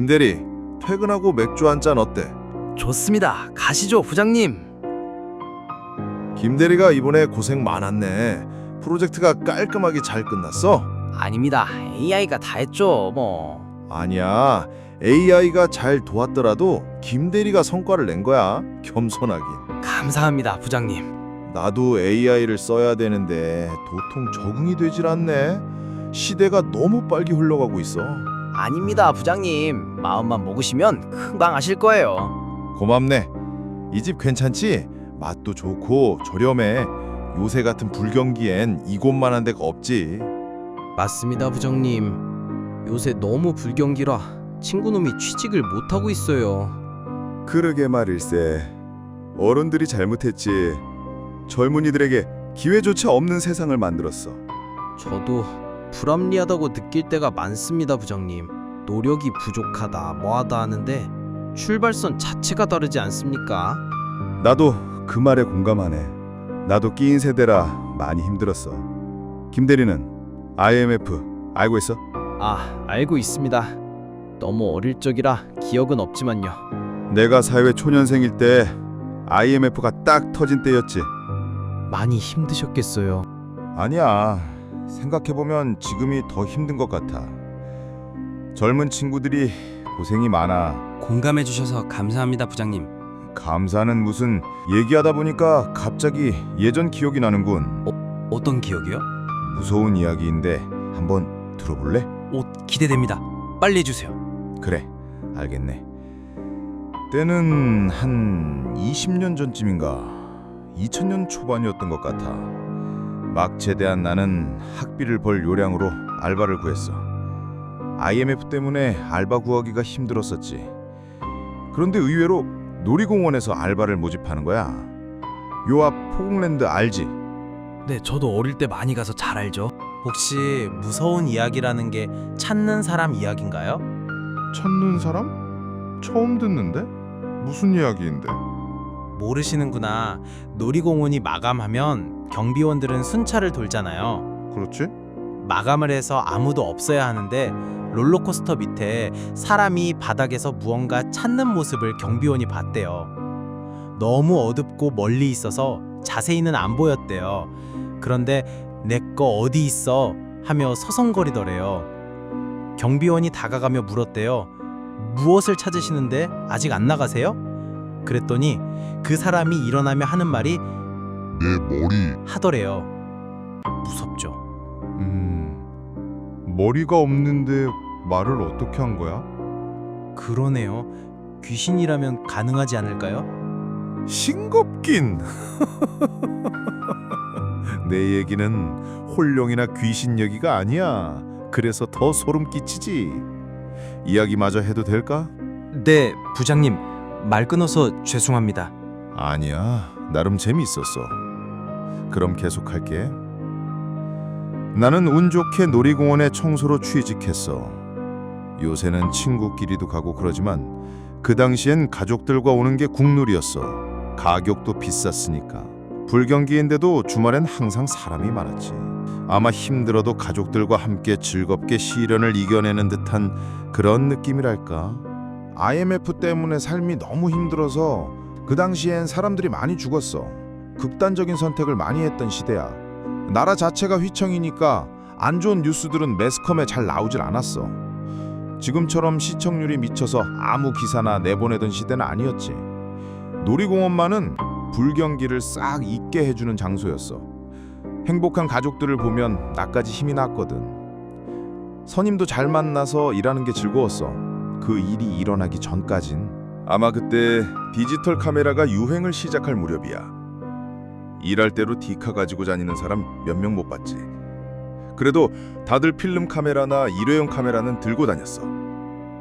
김대리, 퇴근하고 맥주 한 잔 어때? 좋습니다. 가시죠, 부장님. 김대리가 이번에 고생 많았네. 프로젝트가 깔끔하게 잘 끝났어? 아닙니다. AI가 다 했죠, 뭐. 아니야. AI가 잘 도왔더라도 김대리가 성과를 낸 거야. 겸손하긴. 감사합니다, 부장님. 나도 AI를 써야 되는데 도통 적응이 되질 않네. 시대가 너무 빨리 흘러가고 있어. 아닙니다, 부장님. 마음만 먹으시면 금방 아실 거예요. 고맙네. 이 집 괜찮지? 맛도 좋고 저렴해. 요새 같은 불경기엔 이곳만한 데가 없지. 맞습니다, 부장님. 요새 너무 불경기라 친구놈이 취직을 못하고 있어요. 그러게 말일세. 어른들이 잘못했지. 젊은이들에게 기회조차 없는 세상을 만들었어. 저도 불합리하다고 느낄 때가 많습니다, 부장님. 노력이 부족하다, 뭐하다 하는데 출발선 자체가 다르지 않습니까? 나도 그 말에 공감하네. 나도 끼인 세대라 많이 힘들었어. 김대리는 IMF 알고 있어? 아, 알고 있습니다. 너무 어릴 적이라 기억은 없지만요. 내가 사회 초년생일 때 IMF가 딱 터진 때였지. 많이 힘드셨겠어요. 아니야. 생각해보면 지금이 더 힘든 것 같아. 젊은 친구들이 고생이 많아. 공감해 주셔서 감사합니다, 부장님. 감사는 무슨, 얘기하다 보니까 갑자기 예전 기억이 나는군. 어떤 기억이요? 무서운 이야기인데 한번 들어볼래? 기대됩니다. 빨리 해주세요. 그래, 알겠네. 때는 한 20년 전쯤인가 2000년 초반이었던 것 같아. 막 제대한 나는 학비를 벌 요량으로 알바를 구했어. IMF 때문에 알바 구하기가 힘들었었지. 그런데 의외로 놀이공원에서 알바를 모집하는 거야. 요 앞 포공랜드 알지? 네, 저도 어릴 때 많이 가서 잘 알죠. 혹시 무서운 이야기라는 게 찾는 사람 이야기인가요? 찾는 사람? 처음 듣는데? 무슨 이야기인데? 모르시는구나. 놀이공원이 마감하면 경비원들은 순찰을 돌잖아요. 그렇지? 마감을 해서 아무도 없어야 하는데 롤러코스터 밑에 사람이 바닥에서 무언가 찾는 모습을 경비원이 봤대요. 너무 어둡고 멀리 있어서 자세히는 안 보였대요. 그런데 내 거 어디 있어? 하며 서성거리더래요. 경비원이 다가가며 물었대요. 무엇을 찾으시는데 아직 안 나가세요? 그랬더니 그 사람이 일어나며 하는 말이 내 머리. 하더래요. 무섭죠. 머리가 없는데 말을 어떻게 한 거야? 그러네요. 귀신이라면 가능하지 않을까요? 싱겁긴. 내 얘기는 홀령이나 귀신 얘기가 아니야. 그래서 더 소름 끼치지. 이야기마저 해도 될까? 네, 부장님. 말 끊어서 죄송합니다. 아니야, 나름 재미있었어. 그럼 계속할게. 나는 운 좋게 놀이공원에 청소로 취직했어. 요새는 친구끼리도 가고 그러지만 그 당시엔 가족들과 오는 게 국룰이었어. 가격도 비쌌으니까. 불경기인데도 주말엔 항상 사람이 많았지. 아마 힘들어도 가족들과 함께 즐겁게 시련을 이겨내는 듯한 그런 느낌이랄까. IMF 때문에 삶이 너무 힘들어서 그 당시엔 사람들이 많이 죽었어. 극단적인 선택을 많이 했던 시대야. 나라 자체가 휘청이니까 안 좋은 뉴스들은 매스컴에 잘 나오질 않았어. 지금처럼 시청률이 미쳐서 아무 기사나 내보내던 시대는 아니었지. 놀이공원만은 불경기를 싹 잊게 해주는 장소였어. 행복한 가족들을 보면 나까지 힘이 났거든. 선임도 잘 만나서 일하는 게 즐거웠어. 그 일이 일어나기 전까진. 아마 그때 디지털 카메라가 유행을 시작할 무렵이야. 일할 때로 디카 가지고 다니는 사람 몇 명 못 봤지. 그래도 다들 필름 카메라나 일회용 카메라는 들고 다녔어.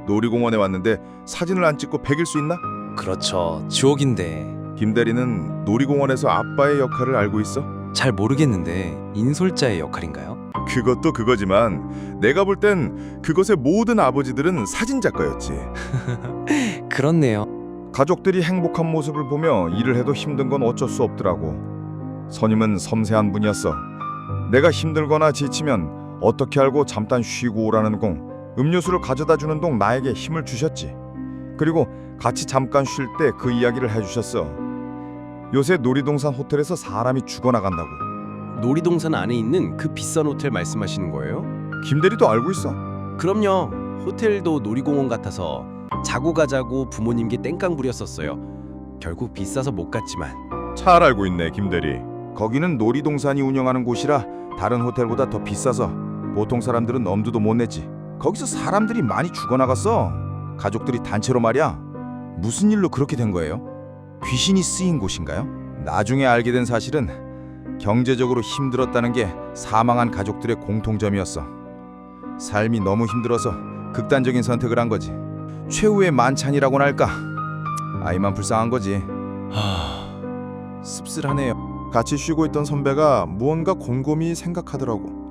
놀이공원에 왔는데 사진을 안 찍고 배길 수 있나? 그렇죠. 지옥인데. 김대리는 놀이공원에서 아빠의 역할을 알고 있어? 잘 모르겠는데 인솔자의 역할인가요? 그것도 그거지만 내가 볼 땐 그것의 모든 아버지들은 사진작가였지. 그렇네요. 가족들이 행복한 모습을 보며 일을 해도 힘든 건 어쩔 수 없더라고. 선임은 섬세한 분이었어. 내가 힘들거나 지치면 어떻게 알고 잠깐 쉬고 오라는 공 음료수를 가져다 주는 동 나에게 힘을 주셨지. 그리고 같이 잠깐 쉴 때 그 이야기를 해주셨어. 요새 놀이동산 호텔에서 사람이 죽어나간다고. 놀이동산 안에 있는 그 비싼 호텔 말씀하시는 거예요? 김대리도 알고 있어. 그럼요. 호텔도 놀이공원 같아서 자고 가자고 부모님께 땡깡 부렸었어요. 결국 비싸서 못 갔지만. 잘 알고 있네, 김대리. 거기는 놀이동산이 운영하는 곳이라 다른 호텔보다 더 비싸서 보통 사람들은 엄두도 못 냈지. 거기서 사람들이 많이 죽어나갔어. 가족들이 단체로 말이야. 무슨 일로 그렇게 된 거예요? 귀신이 쓰인 곳인가요? 나중에 알게 된 사실은 경제적으로 힘들었다는 게 사망한 가족들의 공통점이었어. 삶이 너무 힘들어서 극단적인 선택을 한 거지. 최후의 만찬이라고나 할까? 아이만 불쌍한 거지. 씁쓸하네요. 같이 쉬고 있던 선배가 무언가 곰곰이 생각하더라고.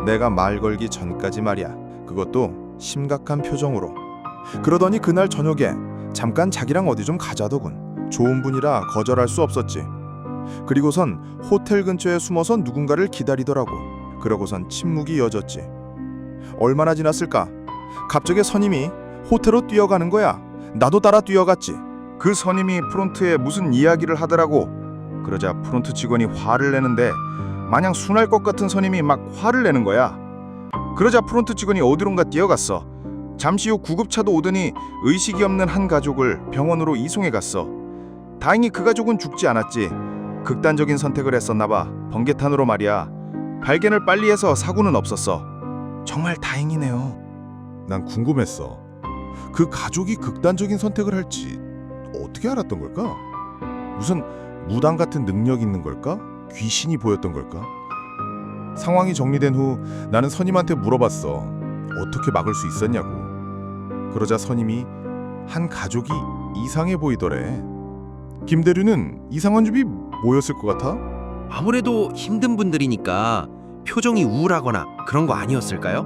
내가 말 걸기 전까지 말이야. 그것도 심각한 표정으로. 그러더니 그날 저녁에 잠깐 자기랑 어디 좀 가자더군. 좋은 분이라 거절할 수 없었지. 그리고선 호텔 근처에 숨어서 누군가를 기다리더라고. 그러고선 침묵이 이어졌지. 얼마나 지났을까? 갑자기 선임이 호텔로 뛰어가는 거야. 나도 따라 뛰어갔지. 그 선임이 프론트에 무슨 이야기를 하더라고. 그러자 프론트 직원이 화를 내는데 마냥 순할 것 같은 선임이 막 화를 내는 거야. 그러자 프론트 직원이 어디론가 뛰어갔어. 잠시 후 구급차도 오더니 의식이 없는 한 가족을 병원으로 이송해 갔어. 다행히 그 가족은 죽지 않았지. 극단적인 선택을 했었나 봐. 번개탄으로 말이야. 발견을 빨리 해서 사고는 없었어. 정말 다행이네요. 난 궁금했어. 그 가족이 극단적인 선택을 할지 어떻게 알았던 걸까? 무슨 무당 같은 능력이 있는 걸까? 귀신이 보였던 걸까? 상황이 정리된 후 나는 선임한테 물어봤어. 어떻게 막을 수 있었냐고. 그러자 선임이 한 가족이 이상해 보이더래. 김대리는 이상한 점이 뭐였을 것 같아? 아무래도 힘든 분들이니까 표정이 우울하거나 그런 거 아니었을까요?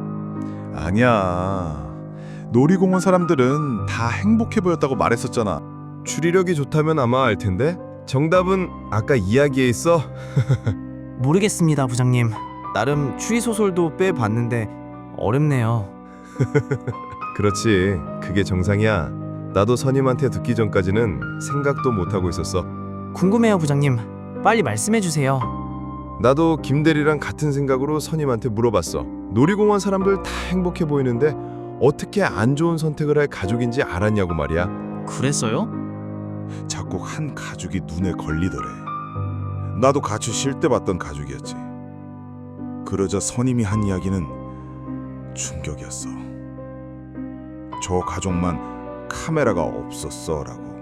아니야. 놀이공원 사람들은 다 행복해 보였다고 말했었잖아. 추리력이 좋다면 아마 알 텐데 정답은 아까 이야기에 있어. 모르겠습니다, 부장님. 나름 추리 소설도 빼봤는데 어렵네요. 그렇지, 그게 정상이야. 나도 선임한테 듣기 전까지는 생각도 못하고 있었어. 궁금해요, 부장님. 빨리 말씀해 주세요. 나도 김대리랑 같은 생각으로 선임한테 물어봤어. 놀이공원 사람들 다 행복해 보이는데 어떻게 안 좋은 선택을 할 가족인지 알았냐고 말이야. 그랬어요? 자꾸 한 가족이 눈에 걸리더래. 나도 같이 쉴 때 봤던 가족이었지. 그러자 선임이 한 이야기는 충격이었어. 저 가족만 카메라가 없었어라고.